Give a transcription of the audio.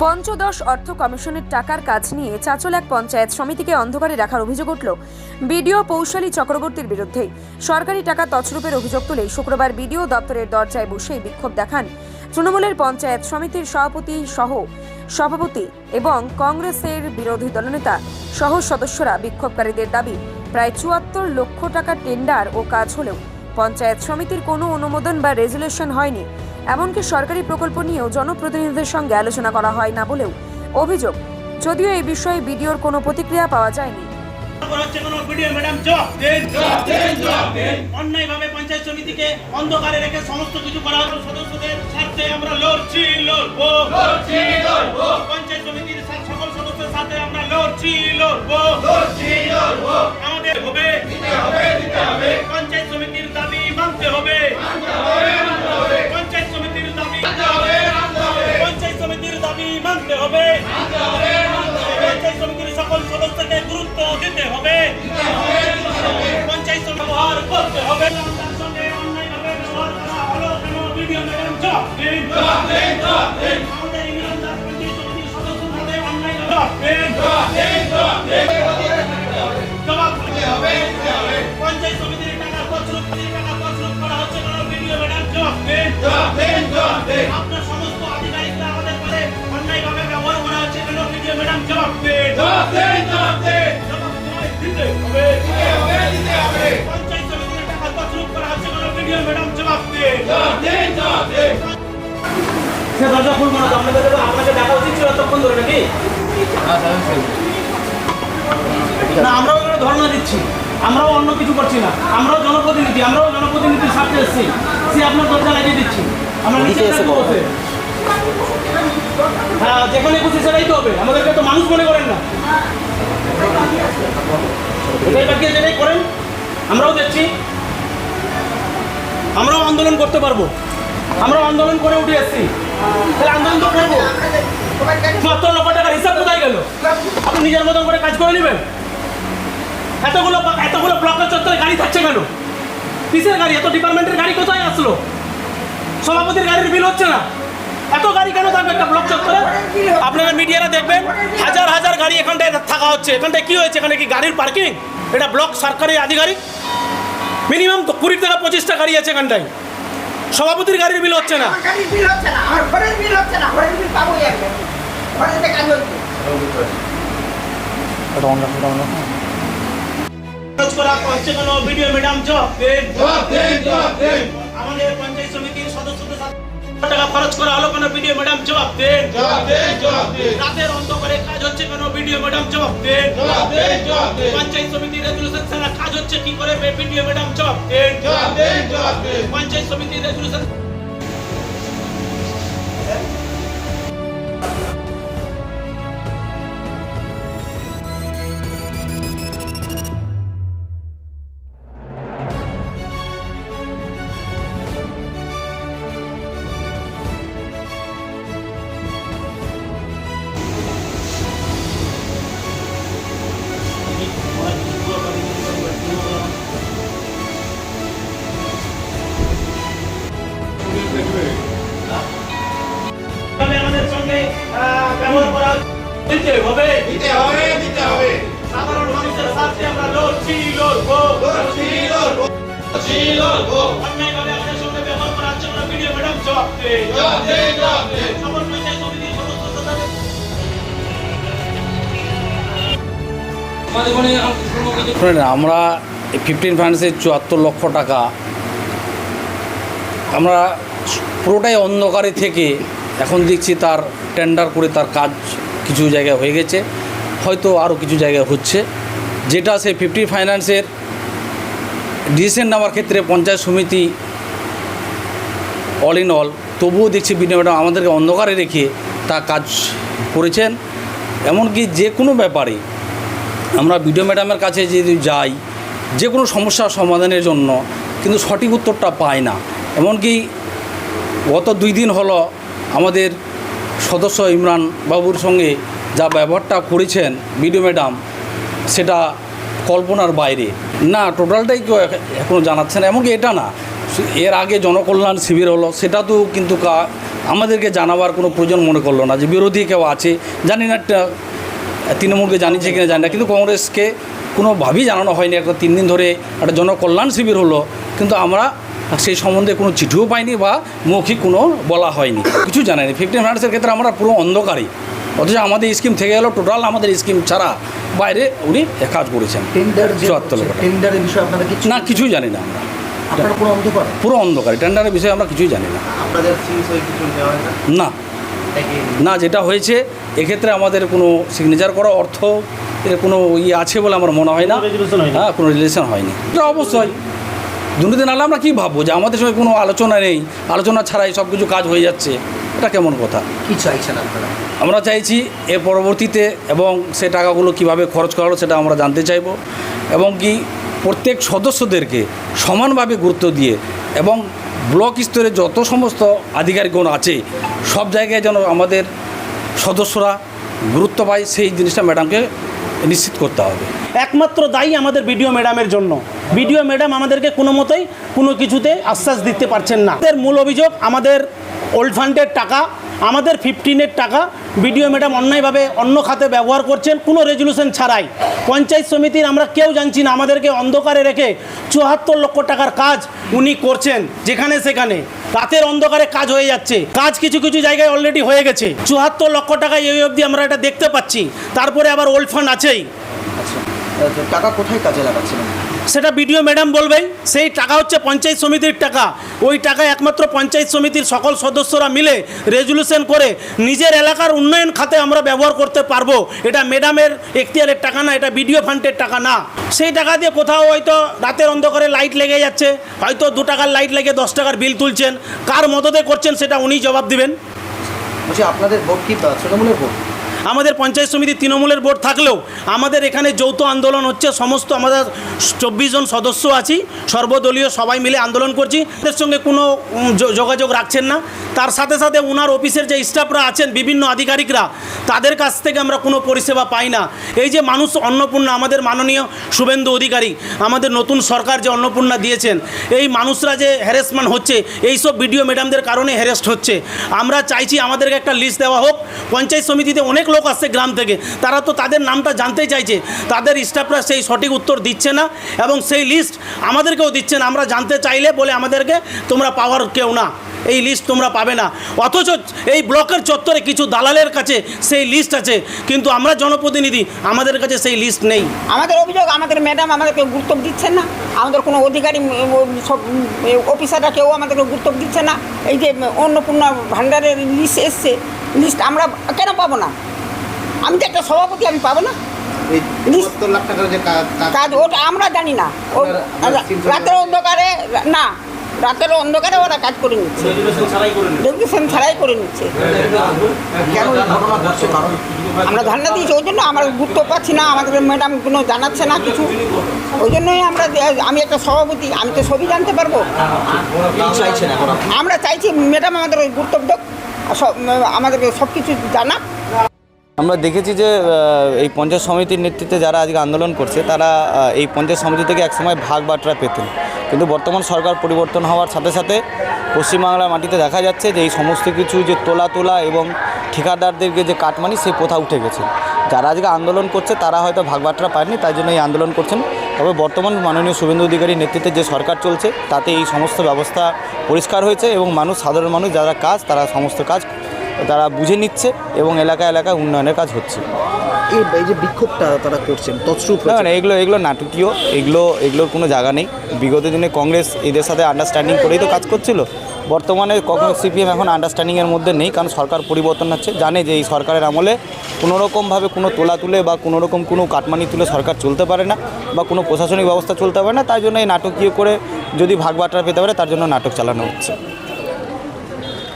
পঞ্চদশ অর্থ কমিশনের টাকার কাজ নিয়ে চাঁচল এক পঞ্চায়েত সমিতিকে অন্ধকারে রাখার অভিযোগ উঠল বিডিও পৌশালী চক্রবর্তীর বিরুদ্ধে। সরকারি টাকা তছরূপের অভিযোগ তুলে শুক্রবার বিডিও দপ্তরের দরজায় বসেই বিক্ষোভ দেখান তৃণমূলের পঞ্চায়েত সমিতির সভাপতি এবং কংগ্রেসের বিরোধী দলনেতা সহ সদস্যরা। বিক্ষোভকারীদের দাবি, প্রায় ৭৪ লক্ষ টাকা টেন্ডার ও কাজ হলেও পঞ্চায়েত সমিতির কোনো অনুমোদন বা রেজুলেশন হয়নি। এমনকি সরকারি প্রকল্প নিয়েও জনপ্রতিনিধিদের সঙ্গে আলোচনা করা হয় না বলেও অভিযোগ। যদিও এই বিষয়ে বিডিওর কোনো প্রতিক্রিয়া পাওয়া যায়নি। অন্যায়ভাবে পঞ্চায়েত সমিতিকে অন্ধকারে রেখে সমস্ত কিছু করা হলো। সদস্যদের স্বার্থে আমরা লড়ছি। পঞ্চায়েত সমিতির সকল সদস্যের সাথে আমরা লড়ছি। আমাদের হবে পঞ্চায়েত সমিতির দাবি মানতে হবে। পঞ্চায়েত সমিতির দাবি পঞ্চায়েত সমিতির দাবি মানতে হবে। পঞ্চায়েত সমিতির সকল সদস্যকে গুরুত্ব দিতে হবে। পঞ্চায়েত ব্যবহার করতে হবে। তার সঙ্গে অন্যায়ভাবে ব্যবহার করা হলো কেন? বিডিও ম্যাডাম জবাব দিন। আমাদের ইংরেজদার পঞ্চায়েত সমিতির সদস্য সাথে অন্যায়ভাবে জবাব দিতে হবে। পঞ্চায়েত সমিতির টাকা তছরূপ করা হচ্ছে কেন? বিডিও ম্যাডাম জবাব দিন। আপনার সমস্ত আধিকারিকরা আমাদের পরে অন্যায়ভাবে ব্যবহার করা হচ্ছে কেন? বিডিও ম্যাডাম জবাব দিন। দিতে হবে। পঞ্চায়েত সমিতির টাকা তছরূপ করা হচ্ছে কেন? বিডিও ম্যাডাম জবাব দিন। সে দরজা খুলবো না, আপনাকে দেখা উচিত ছিল তখন ধরে নাকি না? আমরাও এখানে ধর্ণা দিচ্ছি, আমরাও অন্য কিছু করছি না। আমরাও জনপ্রতিনিধির সাথে এসেছি। সে আপনার দরজা লাগিয়ে দিচ্ছি। আমরা নিচে বসে হ্যাঁ, যেখানে খুশি সেটাই তো হবে। আমাদেরকে তো মানুষ মনে করেন না। এটাই বাকি যেটাই করেন আমরাও দেখছি। আমরাও আন্দোলন করতে পারবো। আমরাও আন্দোলন করে উঠে এসেছি। তাহলে আন্দোলন তো করবো। ৭৪ লক্ষ টাকার হিসাব কোথায় গেল? আপনি নিজের মতন করে কাজ করে নেবেন। এতগুলো ব্লকের চত্বরে গাড়ি থাকছে কেন? কিসের গাড়ি? এত ডিপার্টমেন্টের গাড়ি কোথায় আসলো? সভাপতির গাড়ির বিল হচ্ছে না। এত গাড়ি কেন থাকবে একটা ব্লক চত্বরে? আপনারা মিডিয়ারা দেখবেন, হাজার হাজার গাড়ি এখানটায় থাকা হচ্ছে। এখানটায় কি হয়েছে? এখানে কি গাড়ির পার্কিং? এটা ব্লক সরকারি আধিকারিক। মিনিমাম 20 থেকে 25টা গাড়ি আছে এখানটায়। সভাপতির গাড়ির বিল হচ্ছে না। বিডিও ম্যাডাম জবাব দিন। আমাদের পঞ্চায়েত সমিতির সদস্যদের টাকা খরচ করা হলো কেন? বিডিও ম্যাডাম জবাব দিন। রাতের অন্ধকারে কাজ হচ্ছে কেন? বিডিও ম্যাডাম জবাব দিন। পঞ্চায়েত সমিতির রেজুলেশন ছাড়া কাজ হচ্ছে কি করে? বিডিও ম্যাডাম জবাব দিন। পঞ্চায়েত সমিতির রেজুলেশন আমাদের সঙ্গে ব্যবহার করা দিতে হবে। সাধারণ মানুষের স্বার্থে আমরা লড়ছি। অন্যায়ভাবে আমাদের সঙ্গে ব্যবহার করা হচ্ছে কেন? বিডিও ম্যাডাম জবাব দিন। সকল পঞ্চায়েত সমিতির সদস্যদের সাথে আমরা 15 ফাইন্যান্সের ৭৪ লক্ষ টাকা আমরা পুরোটাই অন্ধকারে থেকে এখন দেখছি তার টেন্ডার করে তার কাজ কিছু জায়গায় হয়ে গেছে, হয়তো আরও কিছু জায়গায় হচ্ছে। যেটা সেই 15 ফাইন্যান্সের ডিসিশন নেওয়ার ক্ষেত্রে পঞ্চায়েত সমিতি অল ইন অল, তবুও দেখছি বিডিও ম্যাডাম আমাদেরকে অন্ধকারে রেখে তা কাজ করেছেন। এমনকি যে কোনো ব্যাপারে আমরা বিডিও ম্যাডামের কাছে যদি যাই যে কোনো সমস্যার সমাধানের জন্য, কিন্তু সঠিক উত্তরটা পাই না। এমনকি গত 2 দিন হলো আমাদের সদস্য ইমরান বাবুর সঙ্গে যা ব্যবহারটা করেছেন বিডিও ম্যাডাম, সেটা কল্পনার বাইরে। না, টোটালটাই কেউ এখনও জানাচ্ছে না। এমনকি এটা না, এর আগে জনকল্যাণ শিবির হলো, সেটাতেও কিন্তু আমাদেরকে জানাবার কোনো প্রয়োজন মনে করলো না যে বিরোধী কেউ আছে। জানি না তৃণমূলকে জানিয়েছে কিনা জানি না, কিন্তু কংগ্রেসকে কোনোভাবেই জানানো হয়নি। একটা 3 দিন ধরে একটা জনকল্যাণ শিবির হলো, কিন্তু আমরা সেই সম্বন্ধে কোনো চিঠিও পাইনি বা মৌখিক কোনো বলা হয়নি, কিছু জানায়নি। 15 মিনিটসের ক্ষেত্রে আমরা পুরো অন্ধকারী, অথচ আমাদের স্কিম থেকে গেল টোটাল আমাদের স্কিম ছাড়া বাইরে উনি কাজ করেছেন। টেন্ডার 74 লক্ষ টাকা। টেন্ডারের বিষয়ে আপনারা কিছু না, কিছুই জানি না আমরা, আপনারা পুরো অন্ধকার। পুরো অন্ধকারী। টেন্ডারের বিষয়ে আমরা কিছুই জানি না। আপনাদের সিএসও কিছু নেওয়া হয় না? না না, যেটা হয়েছে এক্ষেত্রে আমাদের কোনো সিগনেচার করা অর্থ এর কোনো আছে বলে আমার মনে হয় না। resolution হয়নি। হ্যাঁ, কোনো রিলেশন হয়নি। এটা অবশ্যই দুর্নীতি নাহলে আমরা কী ভাববো যে আমাদের সঙ্গে কোনো আলোচনা নেই, আলোচনা ছাড়াই সব কিছু কাজ হয়ে যাচ্ছে, এটা কেমন কথা? কি চাইছেন আপনারা? আমরা চাইছি এর পরবর্তীতে এবং সে টাকাগুলো কিভাবে খরচ করা হলো সেটা আমরা জানতে চাইব, এবং কি প্রত্যেক সদস্যদেরকে সমানভাবে গুরুত্ব দিয়ে এবং ব্লক স্তরে যত সমস্ত আধিকারিকগণ আছে সব জায়গায় যেন আমাদের সদস্যরা গুরুত্ব পায়, সেই জিনিসটা ম্যাডামকে নিশ্চিত করতে হবে। একমাত্র দায়ী আমাদের বিডিও ম্যাডামের জন্য। বিডিও ম্যাডাম আমাদেরকে কোনো মতেই কোনো কিছুতে আশ্বাস দিতে পারছেন না। আমাদের মূল অভিযোগ, আমাদের ওল্ড ফান্ডের টাকা, আমাদের 15-এর টাকা বিডিও ম্যাডাম অন্যায়ভাবে অন্য খাতে ব্যবহার করছেন কোনো রেজলিউশন ছাড়াই। পঞ্চায়েত সমিতির আমরা কেউ জানছি না, আমাদেরকে অন্ধকারে রেখে 74 লক্ষ টাকার কাজ উনি করছেন, যেখানে সেখানে রাতের অন্ধকারে কাজ হয়ে যাচ্ছে। কাজ কিছু কিছু জায়গায় অলরেডি হয়ে গেছে। 74 লক্ষ টাকা এই অবধি আমরা এটা দেখতে পাচ্ছি। তারপরে আবার ওল্ড ফান্ড আছেই। আচ্ছা, টাকা কোথায় কাজে লাগাচ্ছেন? সেটা বিডিও ম্যাডাম বলবেই। সেই টাকা হচ্ছে পঞ্চায়েত সমিতির টাকা। ওই টাকা একমাত্র পঞ্চায়েত সমিতির সকল সদস্যরা মিলে রেজলিউশন করে নিজের এলাকার উন্নয়ন খাতে আমরা ব্যবহার করতে পারবো। এটা ম্যাডামের এখতিয়ারের টাকা না, এটা বিডিও ফান্ডের টাকা না। সেই টাকা দিয়ে কোথাও হয়তো রাতের অন্ধকারে লাইট লেগে যাচ্ছে, হয়তো 2 টাকার লাইট লেগে 10 টাকার বিল তুলছেন। কার মদতে করছেন সেটা উনি জবাব দিবেন। বলছি, আপনাদের ভোট কি তৃণমূলের ভোট? আমাদের পঞ্চায়েত সমিতি তৃণমূলের বোর্ড থাকলেও আমাদের এখানে যৌথ আন্দোলন হচ্ছে। সমস্ত আমাদের 24 জন সদস্য আছি, সর্বদলীয় সবাই মিলে আন্দোলন করছি। এদের সঙ্গে কোনো যোগাযোগ রাখছেন না। তার সাথে সাথে ওনার অফিসের যে স্টাফরা আছেন, বিভিন্ন আধিকারিকরা, তাদের কাছ থেকে আমরা কোনো পরিষেবা পাই না। এই যে মানুষ অন্নপূর্ণা, আমাদের মাননীয় শুভেন্দু অধিকারী আমাদের নতুন সরকার যে অন্নপূর্ণা দিয়েছেন, এই মানুষরা যে হ্যারাসমেন্ট হচ্ছে, এইসব বিডিও ম্যাডামদের কারণে হ্যারাস্ট হচ্ছে। আমরা চাইছি আমাদেরকে একটা লিস্ট দেওয়া হোক। পঞ্চায়েত সমিতিতে অনেক লোক আসছে গ্রাম থেকে, তারা তো তাদের নামটা জানতে চাইছে, তাদের স্টাফরা সেই সঠিক উত্তর দিচ্ছে না এবং সেই লিস্ট আমাদেরকেও দিচ্ছে না। আমরা জানতে চাইলে বলে আমাদেরকে তোমরা পাওয়ার কেউ না, এই লিস্ট তোমরা পাবে না। অথচ এই ব্লকের চত্বরে কিছু দালালের কাছে সেই লিস্ট আছে, কিন্তু আমরা জনপ্রতিনিধি, আমাদের কাছে সেই লিস্ট নেই। আমাদের অভিযোগ, আমাদের ম্যাডাম আমাদেরকে গুরুত্ব দিচ্ছেন না। আমাদের কোনো অধিকারী সব অফিসাররা কেউ আমাদেরকে গুরুত্ব দিচ্ছে না। এই যে অন্নপূর্ণা ভাণ্ডারের লিস্ট এসছে, লিস্ট আমরা কেন পাবো না? আমি তো একটা সভাপতি, আমি পাবো না লিস্ট? 70 লাখ টাকার যে কাজ ওটা আমরা জানি না। রাতের অন্ধকারে না, রাতের অন্ধকারে ওরা কাজ করে নিচ্ছে, রেজলিউশন ছাড়াই করে নিচ্ছে। কেন এই ঘটনা ঘটছে? কারণ আমরা ধারণা দিয়েছি, ওই জন্য আমরা গুরুত্ব পাচ্ছি না। আমাদের ম্যাডাম কোনো জানাচ্ছে না কিছু, ওই জন্যই আমি একটা সভাপতি, আমি তো সবই জানতে পারবো। কি চাইছেন এখন? আমরা চাইছি ম্যাডাম আমাদের গুরুত্ব দেখ, আমাদেরকে সব কিছু জানা। আমরা দেখেছি যে এই পঞ্চায়েত সমিতির নেতৃত্বে যারা আজকে আন্দোলন করছে, তারা এই পঞ্চায়েত সমিতি থেকে একসময় ভাগ বাটরা পেতেন, কিন্তু বর্তমান সরকার পরিবর্তন হওয়ার সাথে সাথে পশ্চিমবাংলার মাটিতে দেখা যাচ্ছে যে এই সমস্ত কিছু যে তোলা এবং ঠিকাদারদেরকে যে কাটমানি, সেই প্রথা উঠে গেছে। যারা আজকে আন্দোলন করছে তারা হয়তো ভাগ বাটরা পায়নি, তাই জন্য এই আন্দোলন করছেন। তবে বর্তমান মাননীয় শুভেন্দু অধিকারীর নেতৃত্বে যে সরকার চলছে, তাতে এই সমস্ত ব্যবস্থা পরিষ্কার হয়েছে এবং সাধারণ মানুষ যারা কাজ, তারা সমস্ত কাজ তারা বুঝে নিচ্ছে এবং এলাকায় উন্নয়নের কাজ হচ্ছে। এই যে বিক্ষোভটা তারা করছেন তছরূপ না, এগুলো নাটকীয়, এগুলোর কোনো জায়গা নেই। বিগত দিনে কংগ্রেস এদের সাথে আন্ডারস্ট্যান্ডিং করেই তো কাজ করছিল। বর্তমানে কংগ্রেস সিপিএম এখন আন্ডারস্ট্যান্ডিংয়ের মধ্যে নেই, কারণ সরকার পরিবর্তন হচ্ছে। জানে যে এই সরকারের আমলে কোনোরকমভাবে কোনো তোলা তুলে বা কোনোরকম কোনো কাটমানি তুলে সরকার চলতে পারে না, বা কোনো প্রশাসনিক ব্যবস্থা চলতে পারে না। তাই জন্য এই নাটকীয় করে যদি ভাগ বাটরা পেতে পারে, তার জন্য নাটক চালানো হচ্ছে।